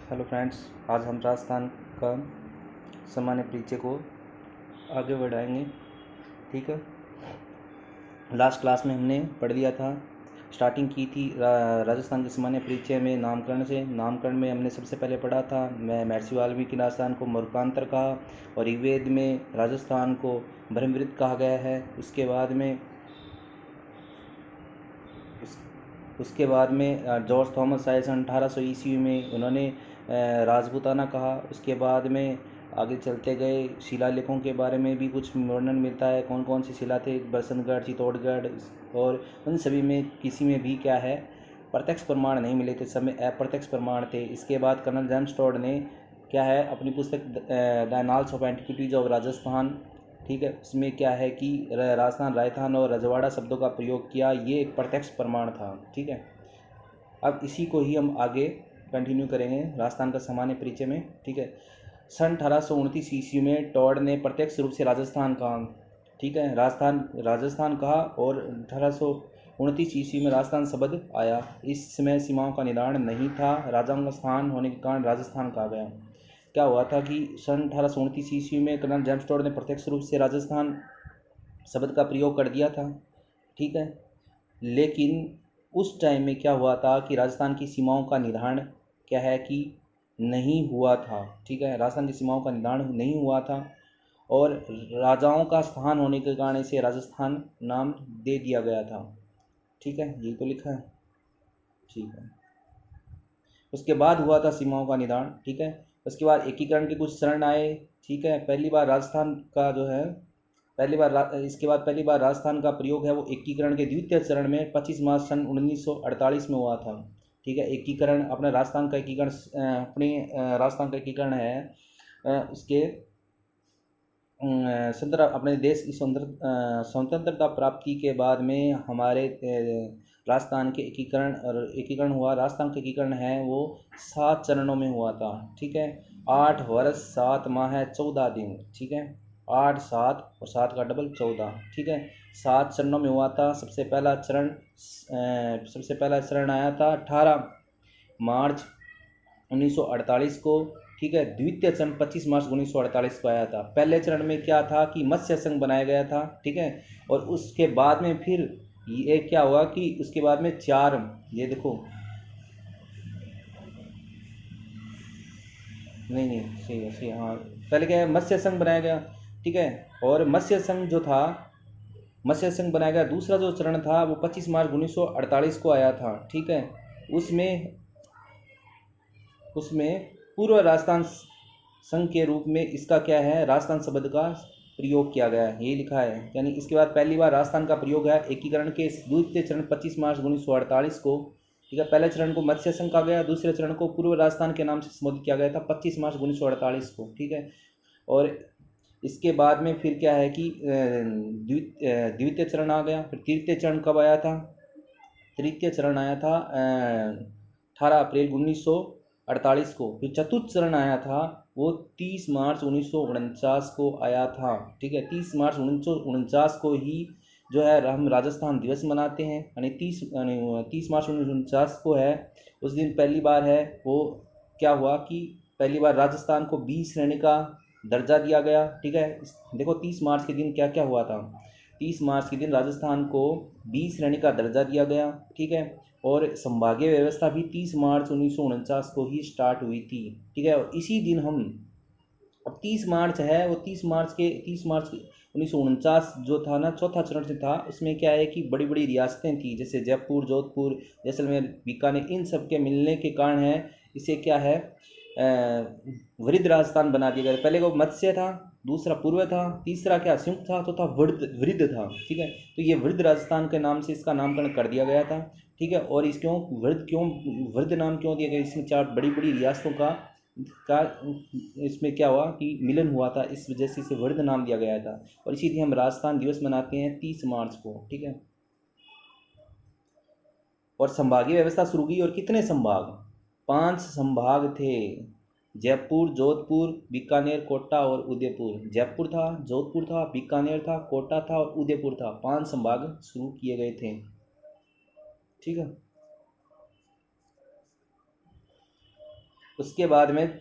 Hello friends, आज हम राजस्थान का सामान्य परिचय को आगे बढ़ाएंगे। ठीक है। लास्ट क्लास में हमने पढ़ लिया था, स्टार्टिंग की थी राजस्थान के सामान्य परिचय में नामकरण से। नामकरण में हमने सबसे पहले पढ़ा था मैं महर्षि वाल्मीकि राजस्थान को मरुकांतर कहा और ऋग्वेद में राजस्थान को ब्रह्मवृत कहा गया है। उसके बाद में जॉर्ज थॉमस आए सन 1800 ईस्वी में, उन्होंने राजपूताना कहा। उसके बाद में आगे चलते गए, शिलालेखों के बारे में भी कुछ वर्णन मिलता है, कौन कौन सी शिला थे, बसंतगढ़, चित्तौड़गढ़, और उन सभी में किसी में भी क्या है, प्रत्यक्ष प्रमाण नहीं मिले थे, सब में अप्रत्यक्ष प्रमाण थे। इसके बाद कर्नल जेम्स टोड ने क्या है अपनी पुस्तक the annals of antiquities of Rajasthan, ठीक है, उसमें क्या है कि राजस्थान, राजस्थान और रजवाड़ा शब्दों का प्रयोग किया। ये एक प्रत्यक्ष प्रमाण था। ठीक है। अब इसी को ही हम आगे कंटिन्यू करेंगे राजस्थान का सामान्य परिचय में। ठीक है। सन 1829 ईस्वी में टॉड ने प्रत्यक्ष रूप से राजस्थान कहा। ठीक है, राजस्थान कहा और 1829 ईस्वी में राजस्थान शब्द आया। इस समय सीमाओं का निर्धारण नहीं था, राजाओं का स्थान होने के कारण राजस्थान कहा गया। क्या हुआ था कि सन 1829 ईस्वी में कर्नल जेम्स टोड ने प्रत्यक्ष रूप से राजस्थान शब्द का प्रयोग कर दिया था। ठीक है। लेकिन उस टाइम में क्या हुआ था कि राजस्थान की सीमाओं का निर्धारण क्या है कि नहीं हुआ था। ठीक है, राजस्थान की सीमाओं का निर्धारण नहीं हुआ था और राजाओं का स्थान होने के कारण इसे राजस्थान नाम दे दिया गया था। ठीक है, ये तो लिखा है। ठीक है। उसके बाद हुआ था सीमाओं का निर्धारण। ठीक है। उसके बाद एकीकरण के कुछ चरण आए। ठीक है। पहली बार राजस्थान का जो है इसके बाद पहली बार राजस्थान का प्रयोग है वो एकीकरण के द्वितीय चरण में 25 मार्च सन 1948 में हुआ था। ठीक है। एकीकरण, अपने राजस्थान का एकीकरण, राजस्थान का एकीकरण है उसके अपने देश की स्वतंत्रता प्राप्ति के बाद में हमारे राजस्थान के एकीकरण हुआ। राजस्थान का एकीकरण है वो 7 चरणों में हुआ था। ठीक है। 8 वर्ष 7 माह है 14 दिन। ठीक है। 8, 7 और 7 का डबल 14। ठीक है। 7 चरणों में हुआ था। सबसे पहला चरण आया था 18 मार्च 1948 को। ठीक है। द्वितीय चरण 25 मार्च 1948 को आया था। पहले चरण में क्या था कि मत्स्य संघ बनाया गया था। ठीक है। और उसके बाद में फिर ये क्या हुआ कि उसके बाद में 4, ये देखो, नहीं सही है, सही, हाँ, पहले क्या है, मत्स्य संघ बनाया गया। ठीक है। और मत्स्य संघ बनाया गया। दूसरा जो चरण था वो 25 मार्च 1948 को आया था। ठीक है। उसमें उसमें पूर्व राजस्थान संघ के रूप में इसका क्या है, राजस्थान शब्द का प्रयोग किया गया है, ये लिखा है। यानी इसके बाद पहली बार राजस्थान का प्रयोग है एकीकरण के द्वितीय चरण 25 मार्च 1948 को। ठीक है। पहले चरण को मत्स्य संघ कहा गया, दूसरे चरण को पूर्व राजस्थान के नाम से संबोधित किया गया था 25 मार्च 1948 को। ठीक है। और इसके बाद में फिर क्या है कि द्वितीय चरण आ गया। फिर तृतीय चरण कब आया था? तृतीय चरण आया था 18 अप्रैल 1948 को। फिर चतुर्थ चरण आया था वो 30 मार्च 1949 को आया था। ठीक है। 30 मार्च 1949 को ही जो है हम राजस्थान दिवस मनाते हैं। यानी 30 मार्च 1949 को है, उस दिन पहली बार है वो क्या हुआ कि पहली बार राजस्थान को 20 श्रेणी का दर्जा दिया गया। ठीक है। देखो 30 मार्च के दिन क्या क्या हुआ था। 30 मार्च के दिन राजस्थान को 20 श्रेणी का दर्जा दिया गया। ठीक है। और संभागीय व्यवस्था भी 30 मार्च 1949 को ही स्टार्ट हुई थी। ठीक है। और इसी दिन हम, अब 30 मार्च है वो 30 मार्च 1949 जो था ना, चौथा चरण से था। उसमें क्या है कि बड़ी बड़ी रियासतें थी, जैसे जयपुर, जोधपुर, जैसलमेर, बीकानेर, इन सब के मिलने के कारण है इसे क्या है वृद्ध राजस्थान बना दिया गया। पहले वो मत्स्य था, दूसरा पूर्व था, तीसरा क्या संयुक्त था, चौथा वृद्ध था। ठीक है। तो ये वृद्ध राजस्थान के नाम से इसका नामकरण कर दिया गया था। ठीक है। और इस क्यों वृद्ध नाम क्यों दिया गया? इसमें 4 बड़ी बड़ी रियासतों का इसमें क्या हुआ कि मिलन हुआ था, इस वजह से इसे वृद्ध नाम दिया गया था। और इसी लिए हम राजस्थान दिवस मनाते हैं 30 मार्च को। ठीक है। और संभागीय व्यवस्था शुरू की। और कितने संभाग? 5 संभाग थे, जयपुर, जोधपुर, बीकानेर, कोटा और उदयपुर। जयपुर था, जोधपुर था, बीकानेर था, कोटा था और उदयपुर था। 5 संभाग शुरू किए गए थे। ठीक है। उसके बाद में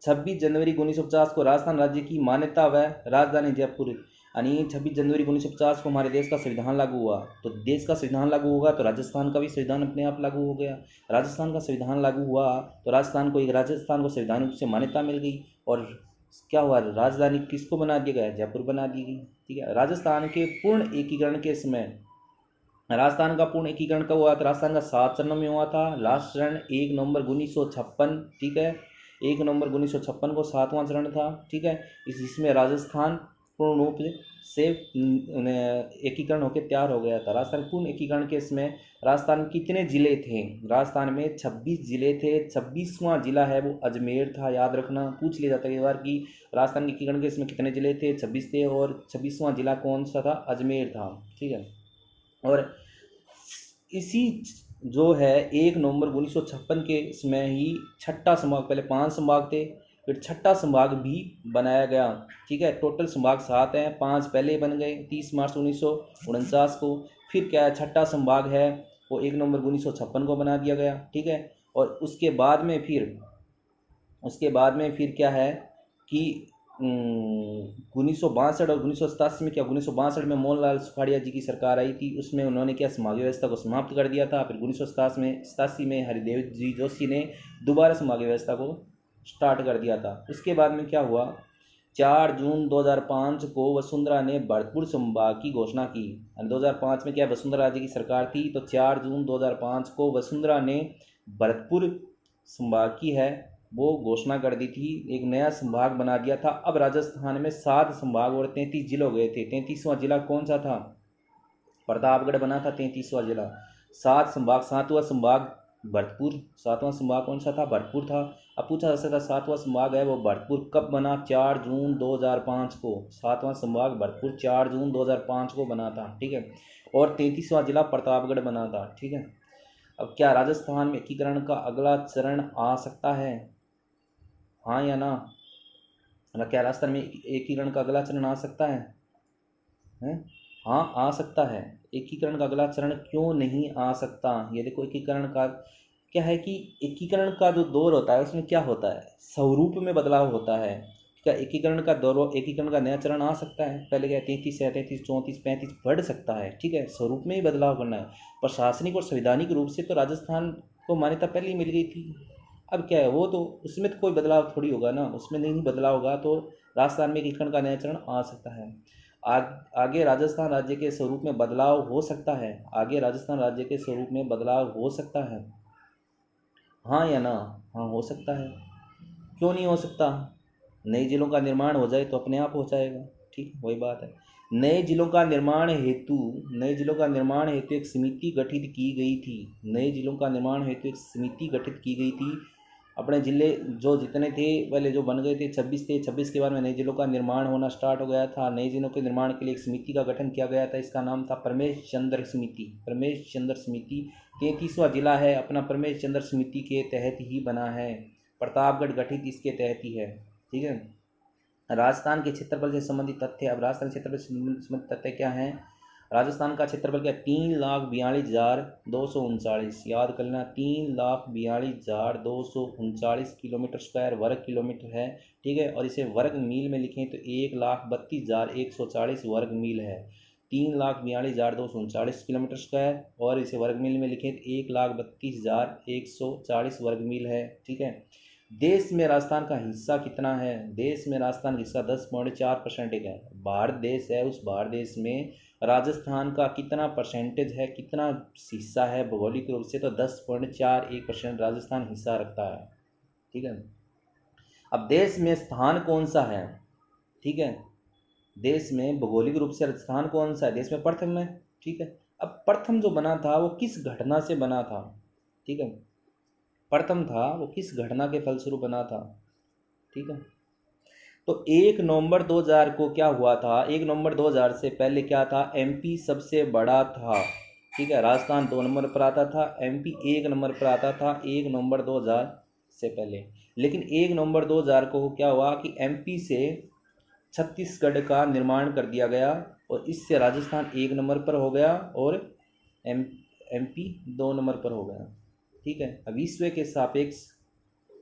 26 जनवरी 1950 को राजस्थान राज्य की मान्यता व राजधानी जयपुर, यानी 26 जनवरी 1950 को हमारे देश का संविधान लागू हुआ। तो देश का संविधान लागू होगा तो राजस्थान का भी संविधान अपने आप लागू हो गया। राजस्थान का संविधान लागू हुआ तो राजस्थान को संविधान रूप से मान्यता मिल गई। और क्या हुआ, राजधानी किसको बना दिया गया, जयपुर बना दी गई। ठीक है, राजस्थान के पूर्ण एकीकरण के समय, राजस्थान का पूर्ण एकीकरण कब हुआ था, राजस्थान का 7 चरणों में हुआ था। लास्ट चरण 1 नवंबर 1956, ठीक है, 1 नवंबर 1956 को 7वां चरण था। ठीक है, इसमें राजस्थान पूर्ण रूप से एकीकरण होकर तैयार हो गया था। राजस्थान पूर्ण एकीकरण के इसमें राजस्थान कितने जिले थे, राजस्थान में 26 जिले थे। 26वां जिला है वो अजमेर था, याद रखना, पूछ लिया जाता है कई बार कि राजस्थान के एकीकरण के इसमें कितने जिले थे, 26 थे, और 26वां जिला कौन सा था, अजमेर था। ठीक है, और इसी जो है 1 नवंबर 1956 के इसमें ही छठा संभाग, पहले 5 संभाग थे, फिर छठा संभाग भी बनाया गया। ठीक है, टोटल संभाग 7 हैं, 5 पहले बन गए 30 मार्च 1949 को। फिर क्या है, छठा संभाग है वो 1 नवंबर 1956 को बना दिया गया। ठीक है, और उसके बाद में फिर क्या है कि 1962 और 1987 में क्या, 1962 में मोहनलाल सुखाड़िया जी की सरकार आई थी, उसमें उन्होंने क्या समाघ व्यवस्था को समाप्त कर दिया था। फिर 1987 में हरिदेव जी जोशी ने दोबारा समाघ व्यवस्था को स्टार्ट कर दिया था। उसके बाद में क्या हुआ, 4 जून 2005 को वसुंधरा ने भरतपुर संभाग की घोषणा की। 2005 में क्या वसुंधरा जी की सरकार थी, तो 4 जून 2005 को वसुंधरा ने भरतपुर संभाग की है वो घोषणा कर दी थी, एक नया संभाग बना दिया था। अब राजस्थान में 7 संभाग और 33 जिले हो गए थे। 33वां जिला कौन सा था, प्रतापगढ़ बना था 33वां जिला। 7 संभाग, 7वां संभाग भरतपुर, 7वां संभाग कौन सा था, भरतपुर था। अब पूछा जा सकता 7वां संभाग है वो भरतपुर कब बना, 4 जून 2005 को। 7वां संभाग भरतपुर 4 जून 2005 को बना था। ठीक है, और 33वां जिला प्रतापगढ़ बना था। ठीक है, अब क्या राजस्थान में एकीकरण का अगला चरण आ सकता है, हाँ या ना, क्या राजस्थान में एकीकरण का अगला चरण आ सकता है? हाँ, आ सकता है। एकीकरण का अगला चरण क्यों नहीं आ सकता, ये देखो, एकीकरण का क्या है कि एकीकरण का जो दौर होता है उसमें क्या होता है, स्वरूप में बदलाव होता है। क्या एकीकरण का दौर, एकीकरण का नया चरण आ सकता है, पहले क्या 33 है, 33 34 35 बढ़ सकता है। ठीक है, स्वरूप में ही बदलाव करना है। प्रशासनिक और संवैधानिक रूप से तो राजस्थान को मान्यता पहले ही मिल गई थी। अब क्या है, वो तो उसमें तो कोई बदलाव थोड़ी होगा ना, उसमें नहीं बदलाव होगा तो राजस्थान में एकीकरण का नया चरण आ सकता है। आगे राजस्थान राज्य के स्वरूप में बदलाव हो सकता है, आगे राजस्थान राज्य के स्वरूप में बदलाव हो सकता है, हाँ या ना, हाँ हो सकता है। क्यों नहीं हो सकता, नए जिलों का निर्माण हो जाए तो अपने आप हो जाएगा। ठीक, वही बात है। नए जिलों का निर्माण हेतु एक समिति गठित की गई थी। नए जिलों का निर्माण हेतु एक समिति गठित की गई थी। अपने ज़िले जो जितने थे पहले जो बन गए थे 26 थे, 26 के बाद में नए जिलों का निर्माण होना स्टार्ट हो गया था। नए जिलों के निर्माण के लिए एक समिति का गठन किया गया था, इसका नाम था परमेश चंद्र समिति। परमेश चंद्र समिति 33वां जिला है अपना, परमेश चंद्र समिति के तहत ही बना है। प्रतापगढ़ गठित इसके तहत ही है। ठीक है, राजस्थान के क्षेत्रफल से संबंधित तथ्य। अब राजस्थान के क्षेत्रफल से संबंधित तथ्य क्या हैं, राजस्थान का क्षेत्रफल क्या, 3,42,239, याद कर लेना, 3,42,239 किलोमीटर स्क्वायर, वर्ग किलोमीटर है। ठीक है, और इसे वर्ग मील में लिखें तो 1,32,140 वर्ग मील है। 3,42,239 किलोमीटर स्क्वायर, और इसे वर्ग मील में लिखें तो 1,32,140 वर्ग मील है। ठीक है, देश में राजस्थान का हिस्सा कितना है, देश में राजस्थान का हिस्सा 10.4% है। भारत देश है, उस भारत देश में राजस्थान का कितना परसेंटेज है, कितना हिस्सा है भौगोलिक रूप से, तो 10.41% राजस्थान हिस्सा रखता है। ठीक है, अब देश में स्थान कौन सा है, ठीक है, देश में भौगोलिक रूप से स्थान कौन सा है, देश में प्रथम है। ठीक है, अब प्रथम जो बना था वो किस घटना से बना था, ठीक है, प्रथम था वो किस घटना के फलस्वरूप बना था। ठीक है, तो 1 नवंबर 2000 को क्या हुआ था, 1 नवंबर 2000 से पहले क्या था, एमपी सबसे बड़ा था। ठीक है, राजस्थान 2 नंबर पर आता था, एमपी 1 नंबर पर आता था 1 नवंबर 2000 से पहले। लेकिन 1 नवंबर 2000 को क्या हुआ कि एमपी से छत्तीसगढ़ का निर्माण कर दिया गया, और इससे राजस्थान 1 नंबर पर हो गया और एमपी 2 नंबर पर हो गया। ठीक है, अब विश्व के सापेक्ष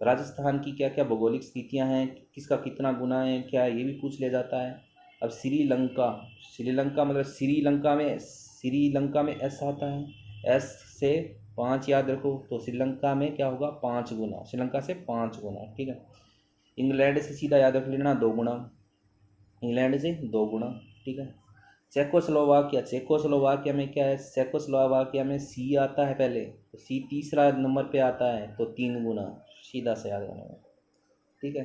राजस्थान की क्या क्या भौगोलिक स्थितियां हैं, किसका कितना गुना है, क्या है, ये भी पूछ लिया जाता है। अब श्रीलंका, श्रीलंका मतलब श्रीलंका में एस आता है, एस से 5 याद रखो, तो श्रीलंका में क्या होगा 5 गुना, श्रीलंका से 5 गुना, ठीक है। इंग्लैंड से सीधा याद रख लेना 2 गुना, इंग्लैंड से 2 गुना, ठीक है। चेकोस्लोवाकिया, चेकोस्लोवाकिया में क्या है, चेकोस्लोवाकिया में सी आता है पहले, तो सी तीसरा नंबर पे आता है, तो 3 गुना, सीधा से याद रखना, ठीक है।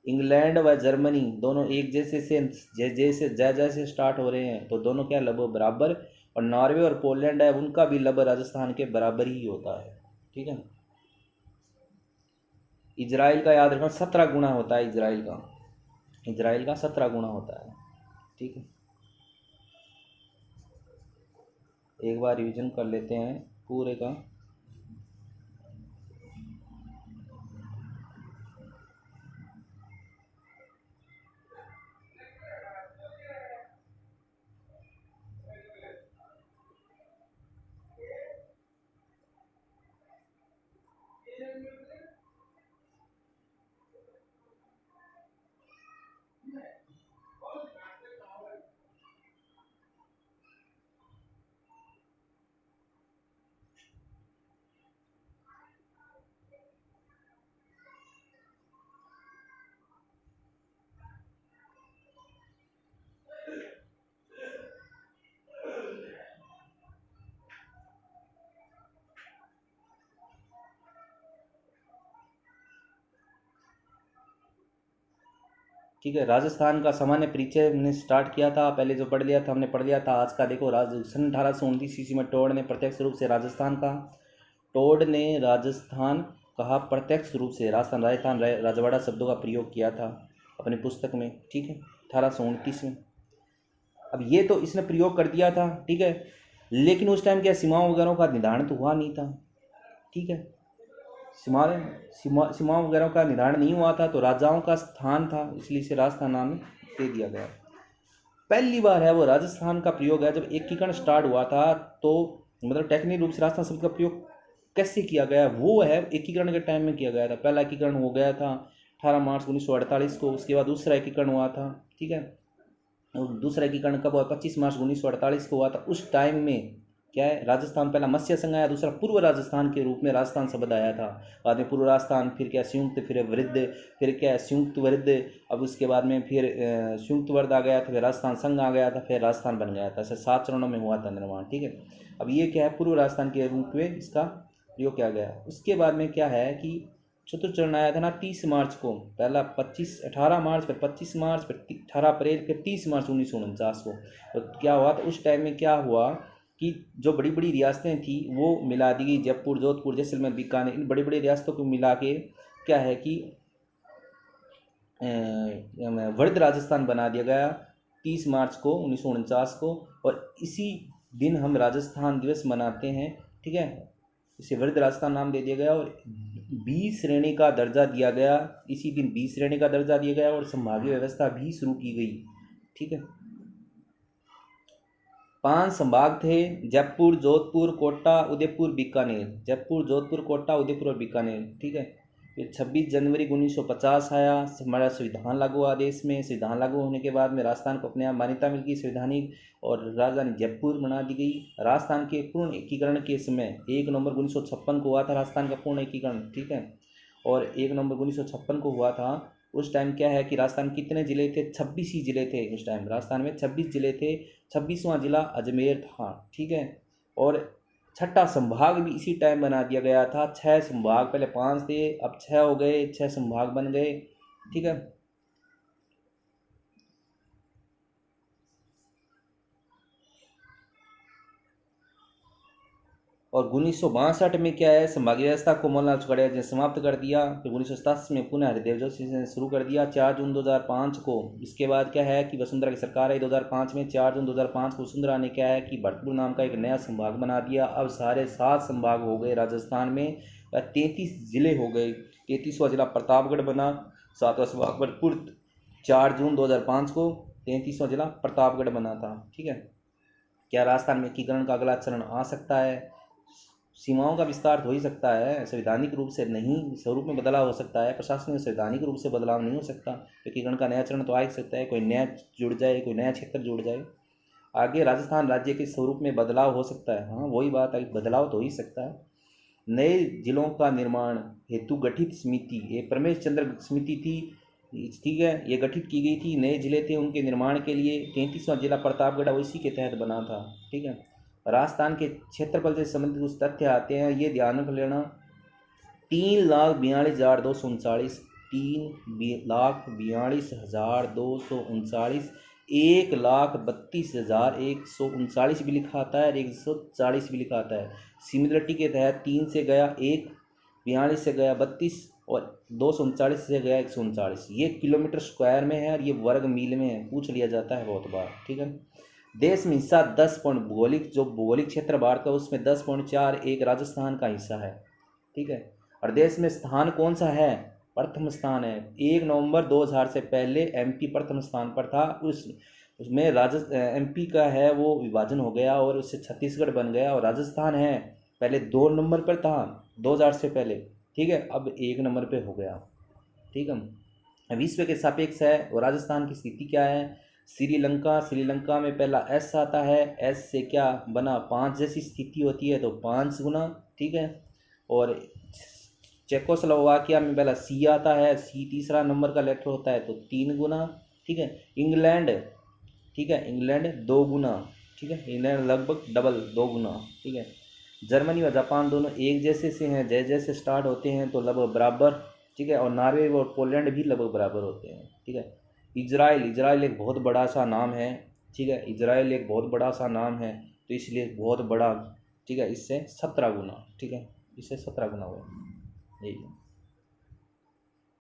इंग्लैंड व जर्मनी दोनों एक जैसे से जैसे जैसे स्टार्ट हो रहे हैं, तो दोनों क्या लगभग बराबर, और नॉर्वे और पोलैंड है उनका भी लगभग राजस्थान के बराबर ही होता है, ठीक है। इजराइल का याद रखना 17 गुना होता है, इजराइल का 17 गुना होता है, ठीक है। एक बार रिवीजन कर लेते हैं पूरे का। ठीक है, राजस्थान का सामान्य परिचय हमने स्टार्ट किया था, पहले जो पढ़ लिया था हमने पढ़ लिया था। आज का देखो, सन 1829 ईस्वी में टोड ने प्रत्यक्ष रूप से राजस्थान कहा प्रत्यक्ष रूप से राजस्थान राजवाड़ा शब्दों का प्रयोग किया था अपनी पुस्तक में, ठीक है, 1829 में। अब ये तो इसने प्रयोग कर दिया था, ठीक है, लेकिन उस टाइम क्या सीमाओं वगैरह का निर्धारण तो हुआ नहीं था, ठीक है। सीमाओं वगैरह का निर्धारण नहीं हुआ था, तो राजाओं का स्थान था, इसलिए इसे राजस्थान नाम दे दिया गया। पहली बार है वो राजस्थान का प्रयोग है जब एकीकरण स्टार्ट हुआ था, तो मतलब टेक्निकल रूप से राजस्थान शब्द का प्रयोग कैसे किया गया, वो है एकीकरण के टाइम में किया गया था। पहला एकीकरण हो गया था 18 मार्च 1948 को, उसके बाद दूसरा एकीकरण हुआ था, ठीक है। और दूसरा एकीकरण कब हुआ, 25 मार्च 1948 को हुआ था। उस टाइम में क्या है, राजस्थान पहला मत्स्य संघ आया, दूसरा पूर्व राजस्थान के रूप में राजस्थान शब्द आया था। बाद में पूर्व राजस्थान, फिर क्या संयुक्त, फिर वृद्ध, फिर क्या है संयुक्त वृद्ध, अब उसके बाद में फिर संयुक्त वर्ध आ गया था, फिर राजस्थान संघ आ गया था, फिर राजस्थान बन गया था। ऐसे 7 चरणों में हुआ था निर्माण, ठीक है। अब ये क्या है, पूर्व राजस्थान के रूप में इसका प्रयोग किया गया। उसके बाद में क्या है कि चतुर्थ चरण आया था ना 30 मार्च को, पहला 18 मार्च, फिर 25 मार्च, फिर 18 अप्रैल, फिर 30 मार्च 1949 को। तो क्या हुआ, तो उस टाइम में क्या हुआ कि जो बड़ी बड़ी रियासतें थी वो मिला दी गई, जयपुर, जोधपुर, जैसलमेर, बीकानेर, इन बड़ी बड़ी रियासतों को मिला के क्या है कि वर्ध राजस्थान बना दिया गया 30 मार्च को 1949 को। और इसी दिन हम राजस्थान दिवस मनाते हैं, ठीक है। इसे वर्ध राजस्थान नाम दे दिया गया, और 20 श्रेणी का दर्जा दिया गया, इसी दिन 20 श्रेणी का दर्जा दिया गया, और संभागीय व्यवस्था भी शुरू की गई, ठीक है। 5 संभाग थे, जयपुर, जोधपुर, कोटा, उदयपुर, बीकानेर, जयपुर, जोधपुर, कोटा, उदयपुर और बीकानेर, ठीक है। फिर 26 जनवरी 1950 आया, हमारा संविधान लागू हुआ देश में। संविधान लागू होने के बाद में राजस्थान को अपने आप मान्यता मिल गई संवैधानिक, और राजधानी जयपुर बना दी गई। राजस्थान के पूर्ण एकीकरण के समय 1 नवंबर 1956 को हुआ था राजस्थान का पूर्ण एकीकरण, ठीक है। और 1 नवंबर 1956 को हुआ था। उस टाइम क्या है कि राजस्थान कितने ज़िले थे, 26 ही ज़िले थे उस टाइम, राजस्थान में 26 ज़िले थे, 26वां ज़िला अजमेर था, ठीक है। और छठा संभाग भी इसी टाइम बना दिया गया था। 6 संभाग, पहले 5 थे, अब 6 हो गए, 6 संभाग बन गए, ठीक है। और 1962 में क्या है, संभागीय व्यवस्था को मोहनलाल चुकाड़िया ने समाप्त कर दिया। फिर 1987 में पुनः हरिदेव जोशी ने शुरू कर दिया 4 जून 2005 को। इसके बाद क्या है कि वसुंधरा की सरकार है 2005 में, 4 जून 2005 को वसुंधरा ने क्या है कि भरतपुर नाम का एक नया संभाग बना दिया। अब सारे 7 संभाग हो गए राजस्थान में, 33 जिले हो गए। 33वां जिला प्रतापगढ़ बना, 7वां संभाग भरतपुर, 4 जून 2005 को 33वां जिला प्रतापगढ़ बना था, ठीक है। क्या राजस्थान में एकीकरण का अगला चरण आ सकता है? सीमाओं का विस्तार तो हो ही सकता है, संवैधानिक रूप से नहीं, स्वरूप में बदलाव हो सकता है, प्रशासनिक संवैधानिक रूप से बदलाव नहीं हो सकता। एकीकरण का नया चरण तो आ ही सकता है, कोई नया जुड़ जाए, कोई नया क्षेत्र जुड़ जाए। आगे राजस्थान राज्य के स्वरूप में बदलाव हो सकता है, हाँ वही बात है, बदलाव तो हो ही सकता है। नए जिलों का निर्माण हेतु गठित समिति, ये प्रमेश चंद्र समिति थी, ठीक है, ये गठित की गई थी। नए जिले थे, उनके निर्माण के लिए 33वां जिला प्रतापगढ़ इसी के तहत बना था, ठीक है। राजस्थान के क्षेत्रफल से संबंधित कुछ तथ्य आते हैं, ये ध्यान रख लेना। 3,42,239, 3,42,239, 1,32,139 भी लिखा आता है और 140 भी लिखा आता है। सिमिलरिटी के तहत 3 से गया 1, 42 से गया 32 और 239 से गया 139। ये किलोमीटर स्क्वायर में है और ये वर्ग मील में है, पूछ लिया जाता है बहुत बार, ठीक है। देश में हिस्सा 10 पॉइंट भौगोलिक, जो भौगोलिक क्षेत्र भारत का उसमें 10.41 राजस्थान का हिस्सा है, ठीक है। और देश में स्थान कौन सा है? प्रथम स्थान है। 1 नवंबर 2000 से पहले एमपी प्रथम स्थान पर था, उसमें एमपी का है वो विभाजन हो गया और उससे छत्तीसगढ़ बन गया, और राजस्थान है पहले 2 नंबर पर था 2000 से पहले, ठीक है, अब 1 नंबर पे हो गया, ठीक है। विश्व के सापेक्ष है और राजस्थान की स्थिति क्या है? श्रीलंका, श्रीलंका में पहला एस आता है, एस से क्या बना 5 जैसी स्थिति होती है तो 5 गुना, ठीक है। और चेकोस्लोवाकिया में पहला सी आता है, सी तीसरा नंबर का लेटर होता है तो 3 गुना, ठीक है। इंग्लैंड, ठीक है, इंग्लैंड 2 गुना, ठीक है, इंग्लैंड लगभग डबल 2 गुना, ठीक है। जर्मनी और जापान दोनों एक जैसे से हैं, जैसे जैसे स्टार्ट होते हैं तो लगभग बराबर, ठीक है। और नॉर्वे और पोलैंड भी लगभग बराबर होते हैं, ठीक है। इजराइल, इजराइल एक बहुत बड़ा सा नाम है, ठीक है, इजराइल एक बहुत बड़ा सा नाम है तो इसलिए बहुत बड़ा, ठीक है, इससे 17 गुना, ठीक है, इससे 17 गुना हुआ, यही है।